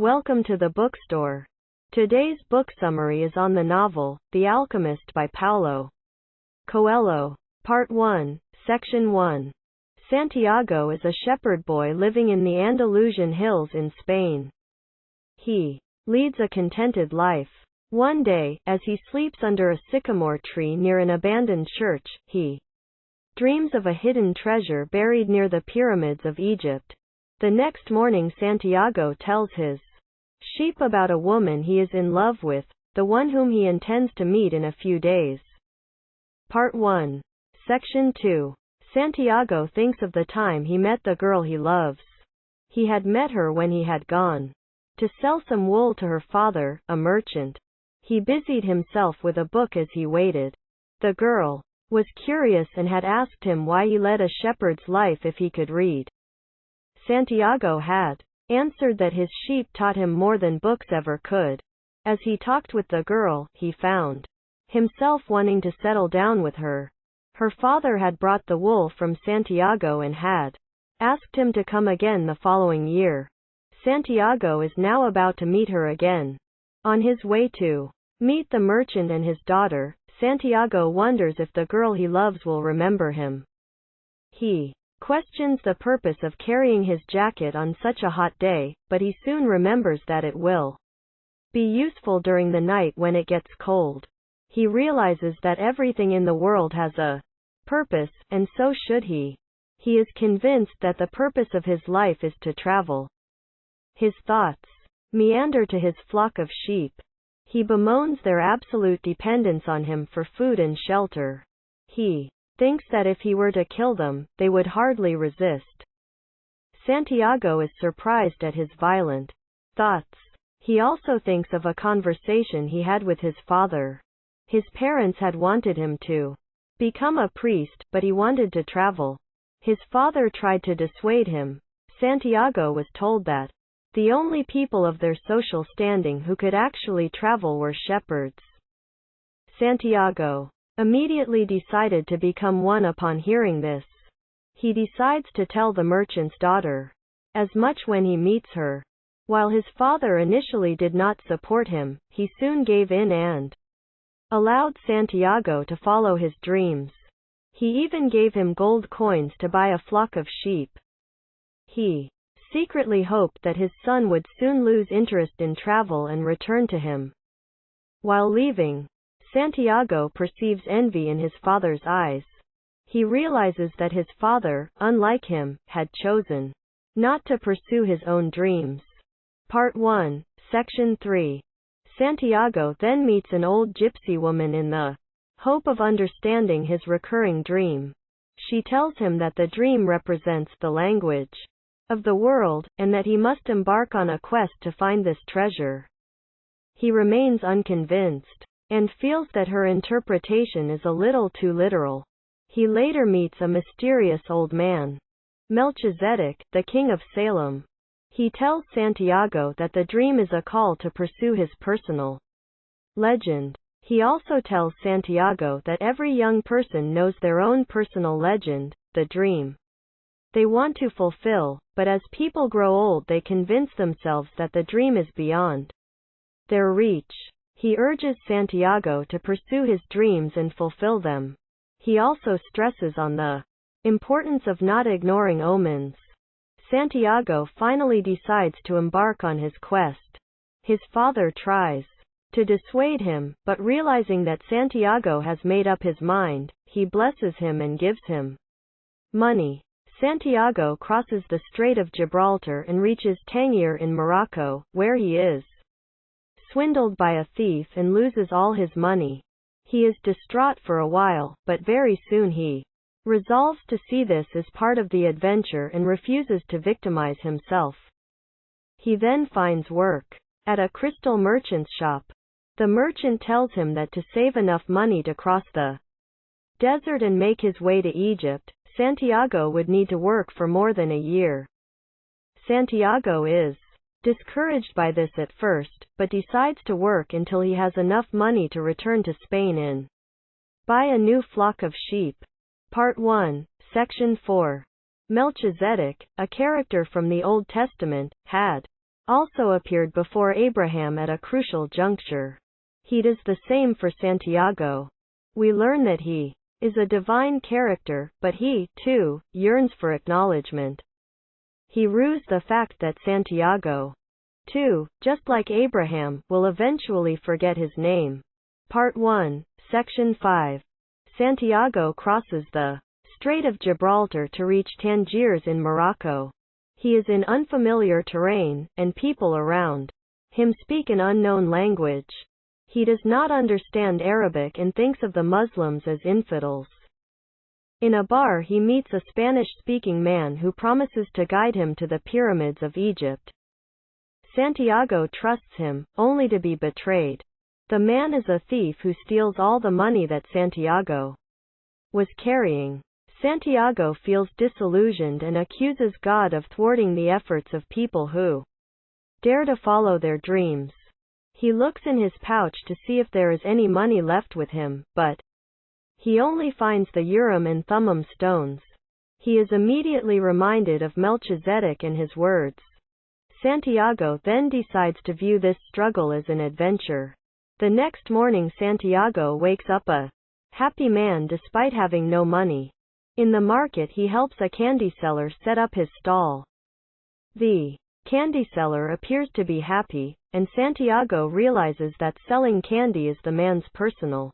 Welcome to the bookstore. Today's book summary is on the novel, The Alchemist by Paulo Coelho. Part 1, Section 1. Santiago is a shepherd boy living in the Andalusian hills in Spain. He leads a contented life. One day, as he sleeps under a sycamore tree near an abandoned church, he dreams of a hidden treasure buried near the pyramids of Egypt. The next morning, Santiago tells his sheep about a woman he is in love with, the one whom he intends to meet in a few days. Part 1, Section 2. Santiago thinks of the time he met the girl he loves. He had met her when he had gone to sell some wool to her father, a merchant. He busied himself with a book as he waited. The girl was curious and had asked him why he led a shepherd's life if he could read. Santiago had answered that his sheep taught him more than books ever could. As he talked with the girl, he found himself wanting to settle down with her. Her father had brought the wool from Santiago and had asked him to come again the following year. Santiago is now about to meet her again. On his way to meet the merchant and his daughter, Santiago wonders if the girl he loves will remember him. He questions the purpose of carrying his jacket on such a hot day, but he soon remembers that it will be useful during the night when it gets cold. He realizes that everything in the world has a purpose, and so should he. He is convinced that the purpose of his life is to travel. His thoughts meander to his flock of sheep. He bemoans their absolute dependence on him for food and shelter. He thinks that if he were to kill them, they would hardly resist. Santiago is surprised at his violent thoughts. He also thinks of a conversation he had with his father. His parents had wanted him to become a priest, but he wanted to travel. His father tried to dissuade him. Santiago was told that the only people of their social standing who could actually travel were shepherds. Santiago immediately decided to become one upon hearing this. He decides to tell the merchant's daughter as much when he meets her. While his father initially did not support him, he soon gave in and allowed Santiago to follow his dreams. He even gave him gold coins to buy a flock of sheep. He secretly hoped that his son would soon lose interest in travel and return to him. While leaving, Santiago perceives envy in his father's eyes. He realizes that his father, unlike him, had chosen not to pursue his own dreams. Part 1, Section 3. Santiago then meets an old gypsy woman in the hope of understanding his recurring dream. She tells him that the dream represents the language of the world, and that he must embark on a quest to find this treasure. He remains unconvinced and feels that her interpretation is a little too literal. He later meets a mysterious old man, Melchizedek, the king of Salem. He tells Santiago that the dream is a call to pursue his personal legend. He also tells Santiago that every young person knows their own personal legend, the dream they want to fulfill, but as people grow old they convince themselves that the dream is beyond their reach. He urges Santiago to pursue his dreams and fulfill them. He also stresses on the importance of not ignoring omens. Santiago finally decides to embark on his quest. His father tries to dissuade him, but realizing that Santiago has made up his mind, he blesses him and gives him money. Santiago crosses the Strait of Gibraltar and reaches Tangier in Morocco, where he is swindled by a thief and loses all his money. He is distraught for a while, but very soon he resolves to see this as part of the adventure and refuses to victimize himself. He then finds work at a crystal merchant's shop. The merchant tells him that to save enough money to cross the desert and make his way to Egypt, Santiago would need to work for more than a year. Santiago is discouraged by this at first, but decides to work until he has enough money to return to Spain and buy a new flock of sheep. Part 1, Section 4. Melchizedek, a character from the Old Testament, had also appeared before Abraham at a crucial juncture. He does the same for Santiago. We learn that he is a divine character, but he, too, yearns for acknowledgement. He rues the fact that Santiago, too, just like Abraham, will eventually forget his name. Part 1, Section 5. Santiago crosses the Strait of Gibraltar to reach Tangiers in Morocco. He is in unfamiliar terrain, and people around him speak an unknown language. He does not understand Arabic and thinks of the Muslims as infidels. In a bar he meets a Spanish-speaking man who promises to guide him to the pyramids of Egypt. Santiago trusts him, only to be betrayed. The man is a thief who steals all the money that Santiago was carrying. Santiago feels disillusioned and accuses God of thwarting the efforts of people who dare to follow their dreams. He looks in his pouch to see if there is any money left with him, but he only finds the Urim and Thummim stones. He is immediately reminded of Melchizedek and his words. Santiago then decides to view this struggle as an adventure. The next morning Santiago wakes up a happy man despite having no money. In the market he helps a candy seller set up his stall. The candy seller appears to be happy, and Santiago realizes that selling candy is the man's personal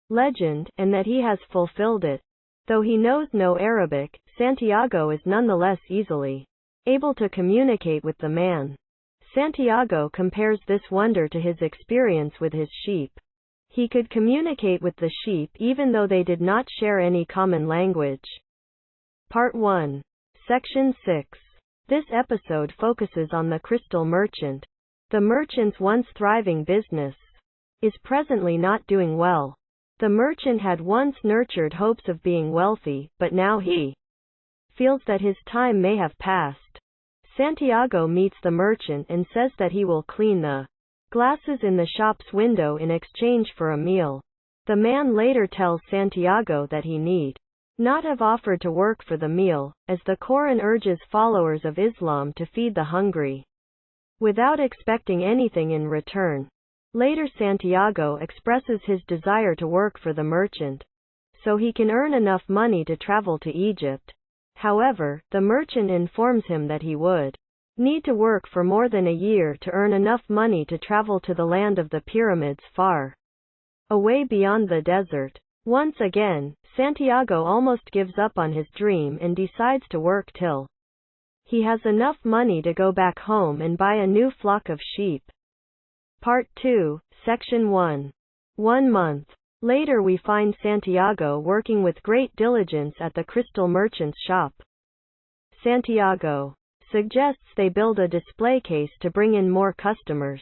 legend, and that he has fulfilled it. Though he knows no Arabic, Santiago is nonetheless easily able to communicate with the man. Santiago compares this wonder to his experience with his sheep. He could communicate with the sheep even though they did not share any common language. Part 1, Section 6. This episode focuses on the crystal merchant. The merchant's once thriving business is presently not doing well. The merchant had once nurtured hopes of being wealthy, but now he feels that his time may have passed. Santiago meets the merchant and says that he will clean the glasses in the shop's window in exchange for a meal. The man later tells Santiago that he need not have offered to work for the meal, as the Quran urges followers of Islam to feed the hungry without expecting anything in return. Later Santiago expresses his desire to work for the merchant so he can earn enough money to travel to Egypt. However, the merchant informs him that he would need to work for more than a year to earn enough money to travel to the land of the pyramids far away beyond the desert. Once again, Santiago almost gives up on his dream and decides to work till he has enough money to go back home and buy a new flock of sheep. Part 2, Section 1. 1 month later we find Santiago working with great diligence at the crystal merchant's shop. Santiago suggests they build a display case to bring in more customers.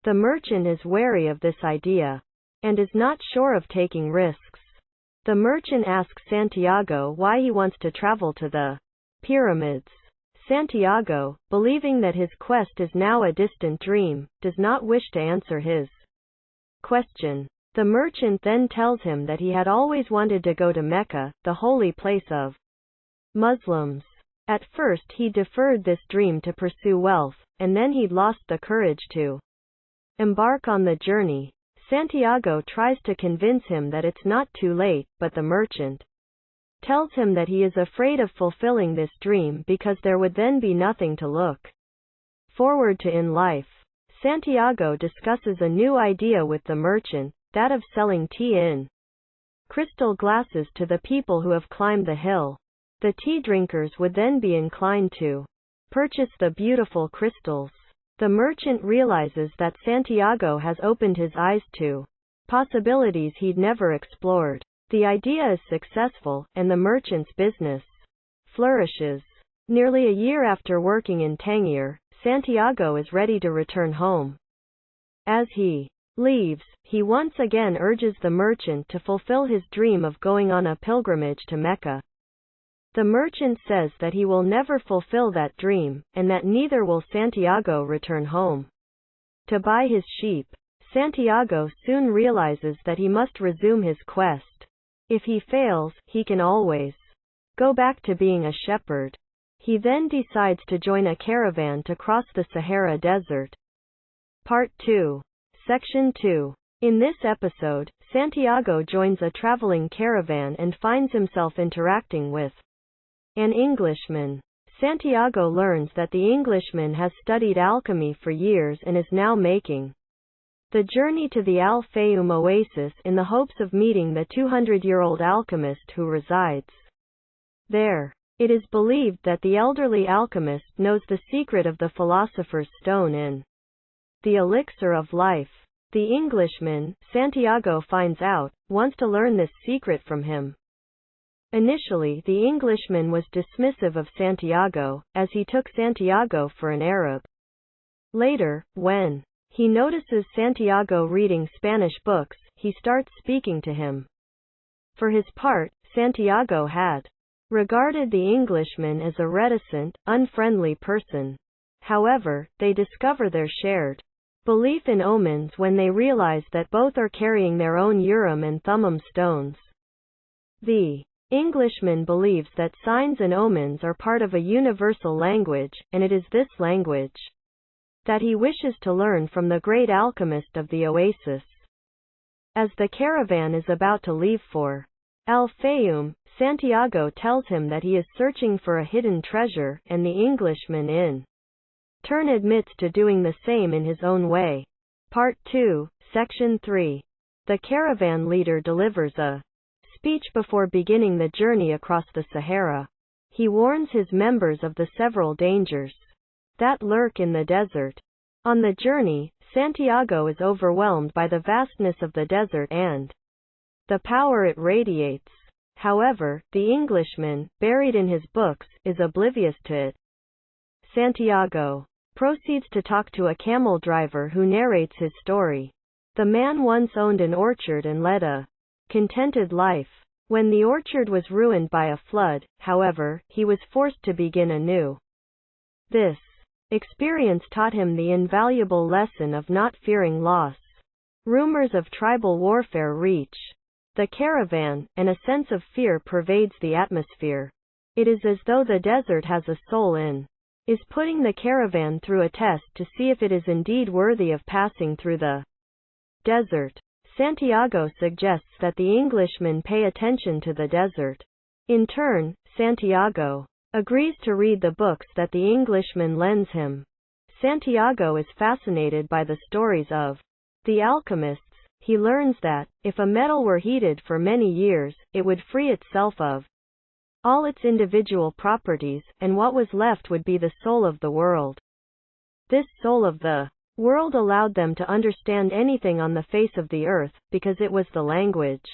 The merchant is wary of this idea and is not sure of taking risks. The merchant asks Santiago why he wants to travel to the pyramids. Santiago, believing that his quest is now a distant dream, does not wish to answer his question. The merchant then tells him that he had always wanted to go to Mecca, the holy place of Muslims. At first he deferred this dream to pursue wealth, and then he'd lost the courage to embark on the journey. Santiago tries to convince him that it's not too late, but the merchant tells him that he is afraid of fulfilling this dream because there would then be nothing to look forward to in life. Santiago discusses a new idea with the merchant, that of selling tea in crystal glasses to the people who have climbed the hill. The tea drinkers would then be inclined to purchase the beautiful crystals. The merchant realizes that Santiago has opened his eyes to possibilities he'd never explored. The idea is successful, and the merchant's business flourishes. Nearly a year after working in Tangier, Santiago is ready to return home. As he leaves, he once again urges the merchant to fulfill his dream of going on a pilgrimage to Mecca. The merchant says that he will never fulfill that dream, and that neither will Santiago return home to buy his sheep. Santiago soon realizes that he must resume his quest. If he fails, he can always go back to being a shepherd. He then decides to join a caravan to cross the Sahara Desert. Part 2. Section 2. In this episode, Santiago joins a traveling caravan and finds himself interacting with an Englishman. Santiago learns that the Englishman has studied alchemy for years and is now making the journey to the Al Fayoum oasis in the hopes of meeting the 200-year-old alchemist who resides there. It is believed that the elderly alchemist knows the secret of the philosopher's stone in the elixir of life. The Englishman, Santiago finds out, wants to learn this secret from him. Initially, the Englishman was dismissive of Santiago, as he took Santiago for an Arab. Later, when he notices Santiago reading Spanish books, he starts speaking to him. For his part, Santiago had regarded the Englishman as a reticent, unfriendly person. However, they discover their shared belief in omens when they realize that both are carrying their own Urim and Thummim stones. The Englishman believes that signs and omens are part of a universal language, and it is this language that he wishes to learn from the great alchemist of the oasis. As the caravan is about to leave for Al Fayoum, Santiago tells him that he is searching for a hidden treasure, and the Englishman in turn admits to doing the same in his own way. Part 2, Section 3. The caravan leader delivers a speech before beginning the journey across the Sahara. He warns his members of the several dangers that lurk in the desert. On the journey, Santiago is overwhelmed by the vastness of the desert and the power it radiates. However, the Englishman, buried in his books, is oblivious to it. Santiago proceeds to talk to a camel driver who narrates his story. The man once owned an orchard and led a contented life. When the orchard was ruined by a flood, however, he was forced to begin anew. This experience taught him the invaluable lesson of not fearing loss. Rumors of tribal warfare reach the caravan, and a sense of fear pervades the atmosphere. It is as though the desert has a soul and is putting the caravan through a test to see if it is indeed worthy of passing through the desert. Santiago suggests that the Englishman pay attention to the desert. In turn, Santiago agrees to read the books that the Englishman lends him. Santiago is fascinated by the stories of the alchemists. He learns that, if a metal were heated for many years, it would free itself of all its individual properties, and what was left would be the soul of the world. This soul of the world allowed them to understand anything on the face of the earth, because it was the language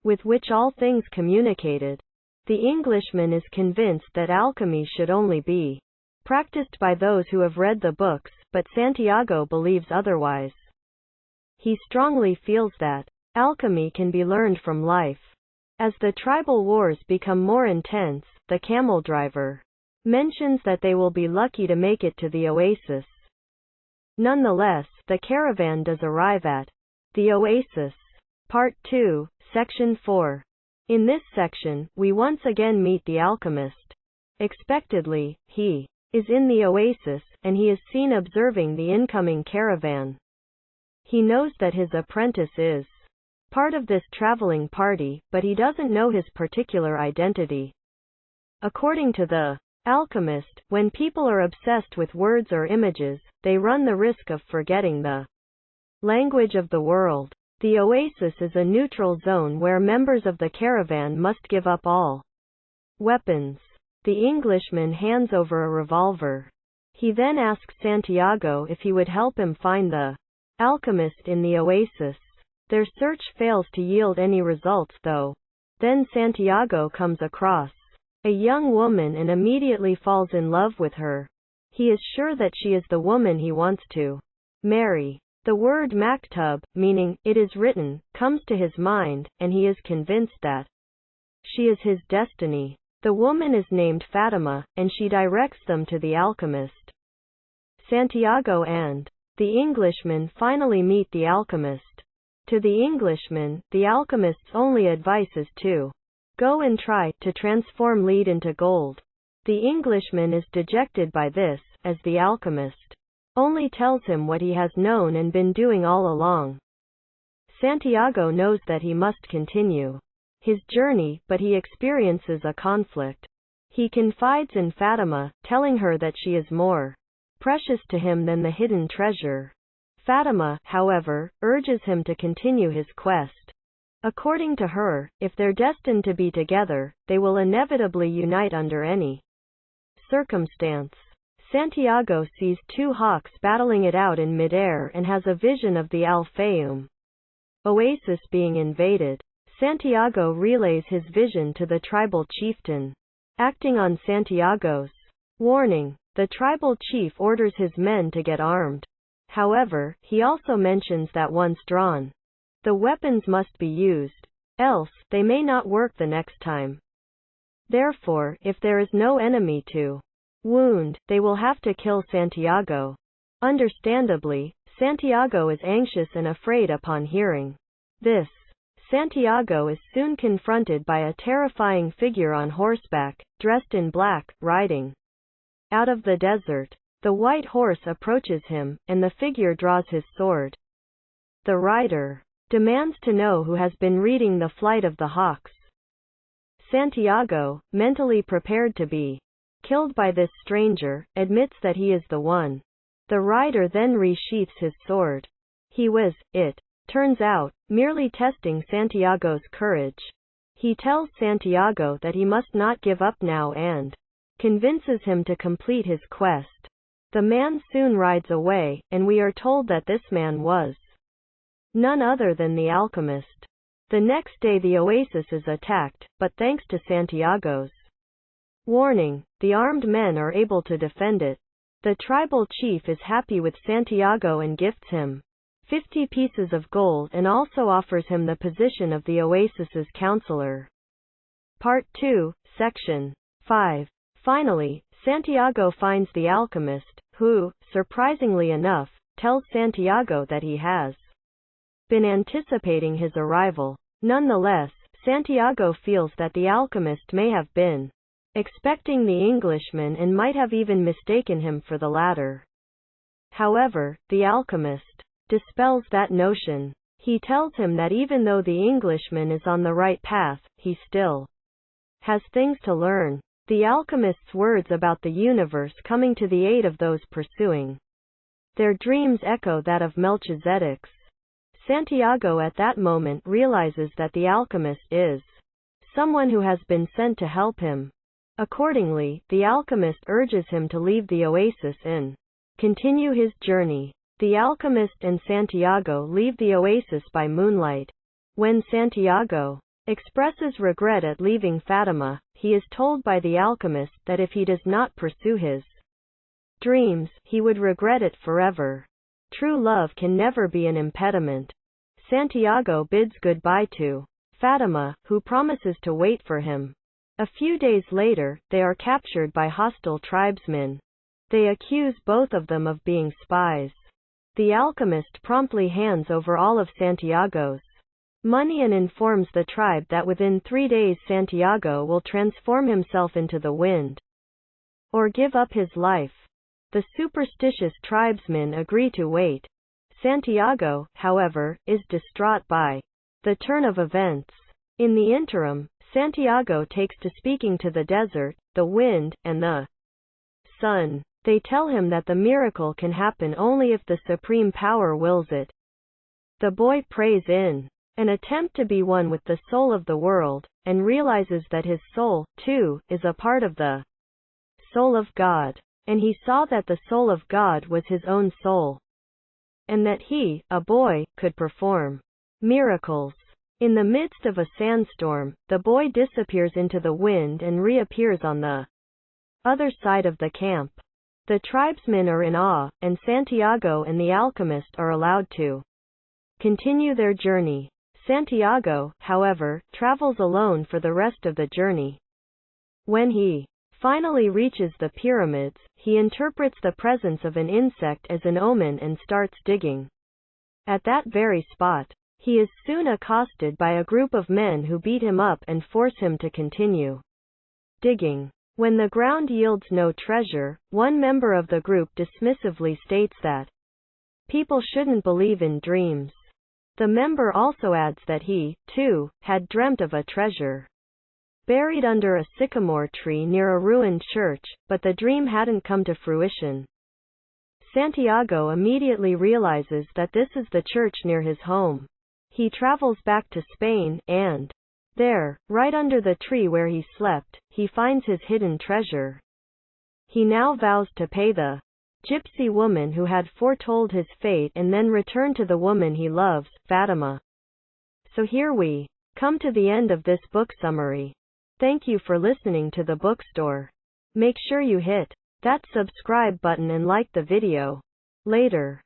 with which all things communicated. The Englishman is convinced that alchemy should only be practiced by those who have read the books, but Santiago believes otherwise. He strongly feels that alchemy can be learned from life. As the tribal wars become more intense, the camel driver mentions that they will be lucky to make it to the oasis. Nonetheless, the caravan does arrive at the oasis. Part 2, Section 4. In this section, we once again meet the alchemist. Expectedly, he is in the oasis, and he is seen observing the incoming caravan. He knows that his apprentice is part of this traveling party, but he doesn't know his particular identity. According to the Alchemist, when people are obsessed with words or images, they run the risk of forgetting the language of the world. The oasis is a neutral zone where members of the caravan must give up all weapons. The Englishman hands over a revolver. He then asks Santiago if he would help him find the alchemist in the oasis. Their search fails to yield any results though. Then Santiago comes across a young woman and immediately falls in love with her. He is sure that she is the woman he wants to marry. The word maktub, meaning, it is written, comes to his mind, and he is convinced that she is his destiny. The woman is named Fatima, and she directs them to the alchemist. Santiago and the Englishman finally meet the alchemist. To the Englishman, the alchemist's only advice is to go and try to transform lead into gold. The Englishman is dejected by this, as the alchemist only tells him what he has known and been doing all along. Santiago knows that he must continue his journey, but he experiences a conflict. He confides in Fatima, telling her that she is more precious to him than the hidden treasure. Fatima, however, urges him to continue his quest. According to her, if they're destined to be together, they will inevitably unite under any circumstance. Santiago sees two hawks battling it out in midair and has a vision of the Al-Fayoum oasis being invaded. Santiago relays his vision to the tribal chieftain. Acting on Santiago's warning, the tribal chief orders his men to get armed. However, he also mentions that once drawn, the weapons must be used, else they may not work the next time. Therefore, if there is no enemy to wound, they will have to kill Santiago. Understandably, Santiago is anxious and afraid upon hearing this. Santiago is soon confronted by a terrifying figure on horseback, dressed in black, riding out of the desert. The white horse approaches him, and the figure draws his sword. The rider demands to know who has been reading The Flight of the Hawks. Santiago, mentally prepared to be killed by this stranger, admits that he is the one. The rider then resheaths his sword. He was, it turns out, merely testing Santiago's courage. He tells Santiago that he must not give up now and convinces him to complete his quest. The man soon rides away, and we are told that this man was none other than the alchemist. The next day the oasis is attacked, but thanks to Santiago's warning, the armed men are able to defend it. The tribal chief is happy with Santiago and gifts him 50 pieces of gold and also offers him the position of the oasis's counselor. Part 2, Section 5. Finally, Santiago finds the alchemist, who, surprisingly enough, tells Santiago that he has been anticipating his arrival. Nonetheless, Santiago feels that the alchemist may have been expecting the Englishman and might have even mistaken him for the latter. However, the alchemist dispels that notion. He tells him that even though the Englishman is on the right path, he still has things to learn. The alchemist's words about the universe coming to the aid of those pursuing their dreams echo that of Melchizedek's. Santiago at that moment realizes that the alchemist is someone who has been sent to help him. Accordingly, the alchemist urges him to leave the oasis and continue his journey. The alchemist and Santiago leave the oasis by moonlight. When Santiago expresses regret at leaving Fatima, he is told by the alchemist that if he does not pursue his dreams, he would regret it forever. True love can never be an impediment. Santiago bids goodbye to Fatima, who promises to wait for him. A few days later, they are captured by hostile tribesmen. They accuse both of them of being spies. The alchemist promptly hands over all of Santiago's money and informs the tribe that within 3 days Santiago will transform himself into the wind or give up his life. The superstitious tribesmen agree to wait. Santiago, however, is distraught by the turn of events. In the interim, Santiago takes to speaking to the desert, the wind, and the sun. They tell him that the miracle can happen only if the supreme power wills it. The boy prays in an attempt to be one with the soul of the world, and realizes that his soul, too, is a part of the soul of God. And he saw that the soul of God was his own soul, and that he, a boy, could perform miracles. In the midst of a sandstorm, the boy disappears into the wind and reappears on the other side of the camp. The tribesmen are in awe, and Santiago and the alchemist are allowed to continue their journey. Santiago, however, travels alone for the rest of the journey. When he finally reaches the pyramids, he interprets the presence of an insect as an omen and starts digging. At that very spot, he is soon accosted by a group of men who beat him up and force him to continue digging. When the ground yields no treasure, one member of the group dismissively states that people shouldn't believe in dreams. The member also adds that he, too, had dreamt of a treasure buried under a sycamore tree near a ruined church, but the dream hadn't come to fruition. Santiago immediately realizes that this is the church near his home. He travels back to Spain, and there, right under the tree where he slept, he finds his hidden treasure. He now vows to pay the gypsy woman who had foretold his fate and then return to the woman he loves, Fatima. So here we come to the end of this book summary. Thank you for listening to the bookstore. Make sure you hit that subscribe button and like the video. Later.